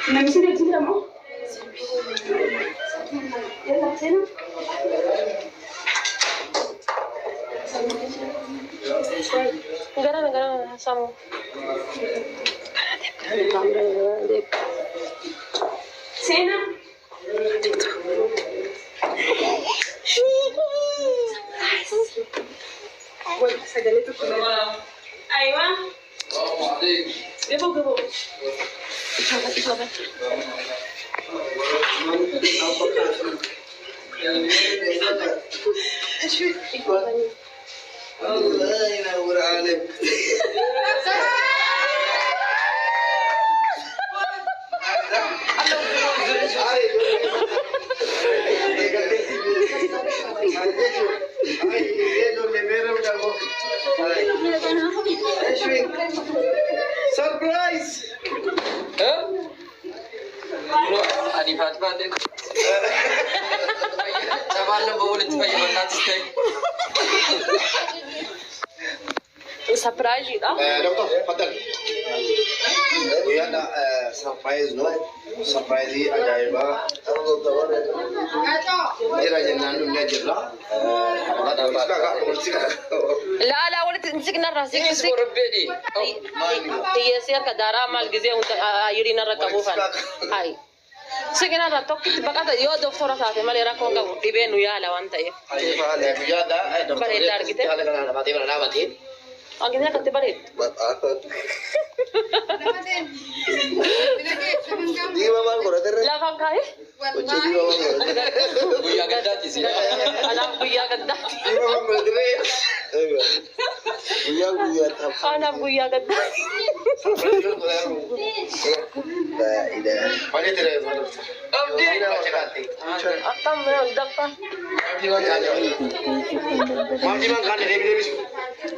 نمشي نجيب لهم يلا هنا Gara sama. Sena. أيوة. جيبوا. إشوفه. الله ينور عليك. Surprise! Adi Fatma deh. Coba lo boleh coba yang nanti stay. Surprise dah. Doktor, Fadal. Yana surprise no. Surprise ajaiba. Jira jennan dunia jira. لا ولا تمسكنا راسك Ini sebuah bedi. هي سير كدارا مال جزء يرينا ركبوا فن هاي سكنا راتوك تبقى يو دكتور ساتي مال يراكم كم تبين ويا لا وانت إيه بريد دار كده أكيد كنت بريد لا فهم كاي Buya gada di sini. أنا بويا قدام أنا بويا قدام أتم من الدفع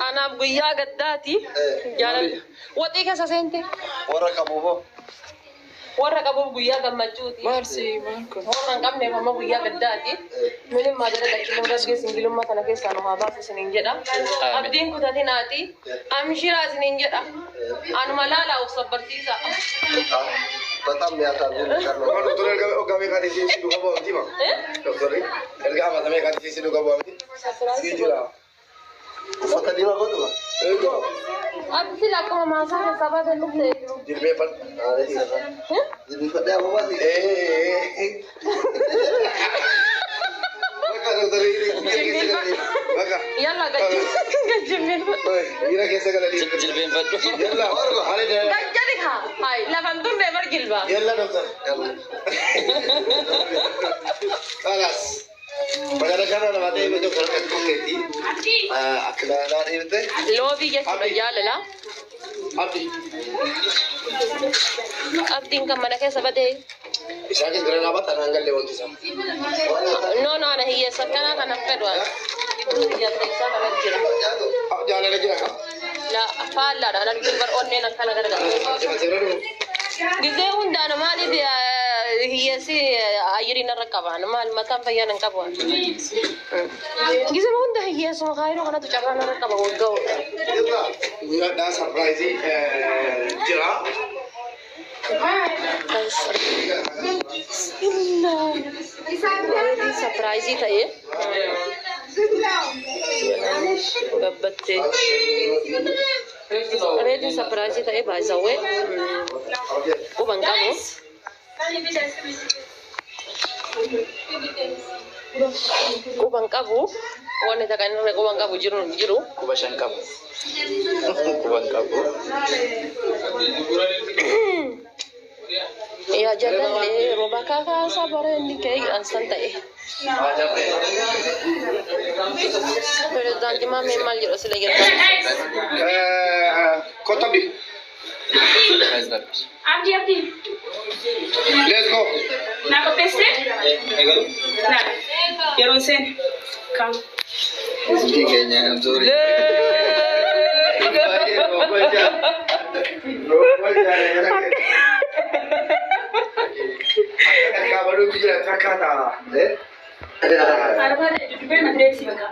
أنا بويا قداتي جالن وتيجي ساسنتي warra qabu guyyaa gammachuuti Marsi, Marco. warra qabne mama guyyaa gaddaati mini madara dachino darge singilumma kana keessa no haa baasu sinin jedha abdiin kutatinaati amshira sinin jedha anuma laala of sabbarsiisa Batam ya kan. Kalau dokter kami kan di sini juga bawa tim. Dokter, kami kami kan di sini juga bawa tim. Sijila. Foto dia apa tu? Itu. abdi la kama masa ke sabada lukte Jadi apa? Ada sih. Jadi apa dia apa sih? Maka dokter ini maka. yalla gajjimmin Ira कैसे कर दी? Jilbeen faddu. Yalla और हाले दे. gajjali ha hay lafantum be mar gilba Yalla dokter. Yalla. Kalas. Bagara kana na mate me jo kar ke tumeti. Akla na irte. lobi jechuudha jaalala Abdi. abdiin kan mana keessa badee Isa ke grana ba tanangal le wanti sam. no ana hiyyeessa kana kana fedhu gidduu hiyyeessa isaa kana jira Jala lagi nak. la faallaadha nan gilbar onneen akkana gargaara gisee hundaana maaliif hiyyeessi ayiriin irra qabaan maal mataan fayyaan hin qabu gisee hunda hiyyeessuma kaayiroo kanatu carraan irra qaba waggaa waggaa We are that surprise. Jira. Surprise ta'e gabbattee reetiin surprise ta'e baay'isawwee quban qabu quban qabu wanni takkan irra quban qabu jiru Kubashan kamu. Kuban kamu. ya jalalle roba kaka sabare ni kai an san ta'e presidente ma me mal jiro sile getta Kotabi. Abdi. Let's go. Nako peste? Nah, yaron sen. Come. Kayaknya sorry. Baru kita kata, Arba itu kan Madrid sih baka.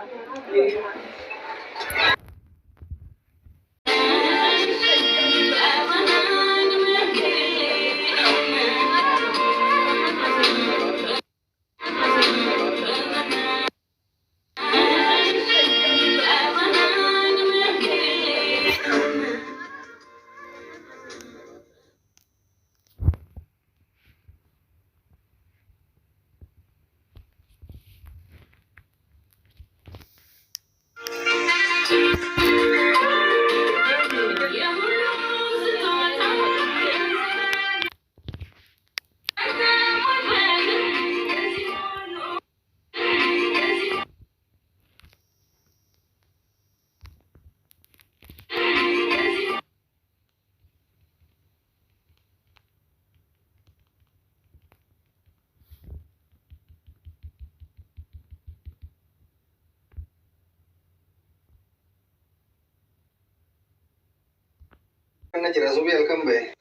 Karena jelas ubi alkan be.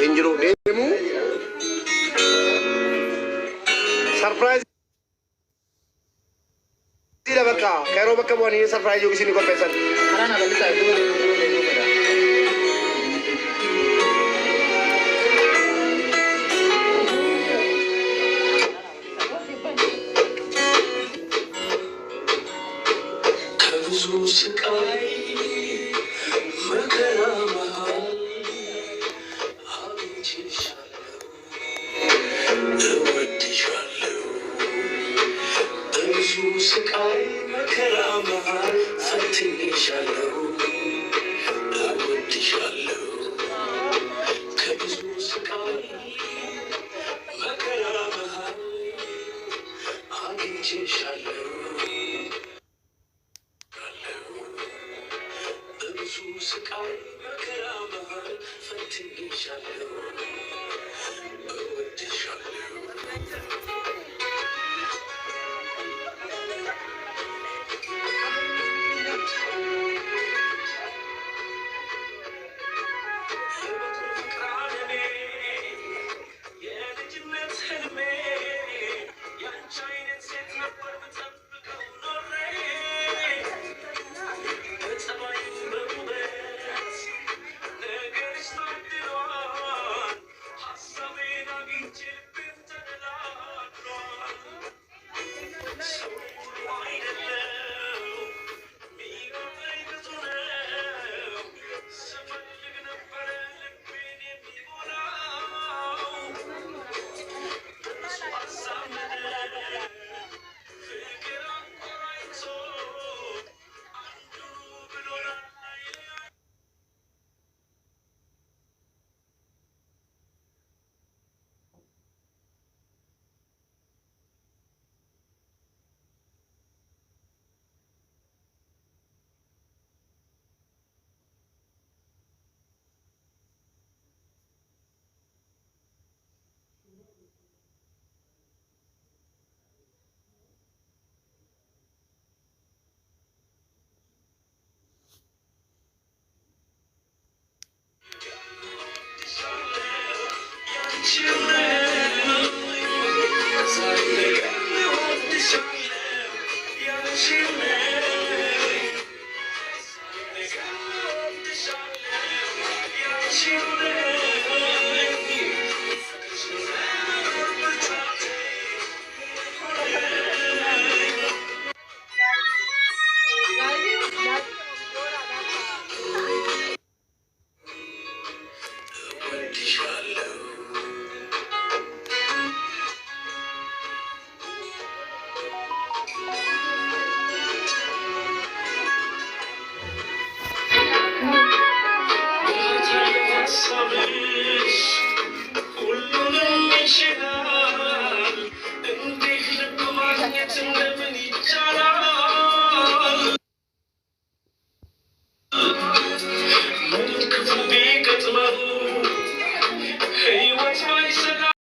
Injuru demo. Surprise. Tidak baka. Karo baka buat ini surprise juga sini kompensan. Karena ada bisa itu. You're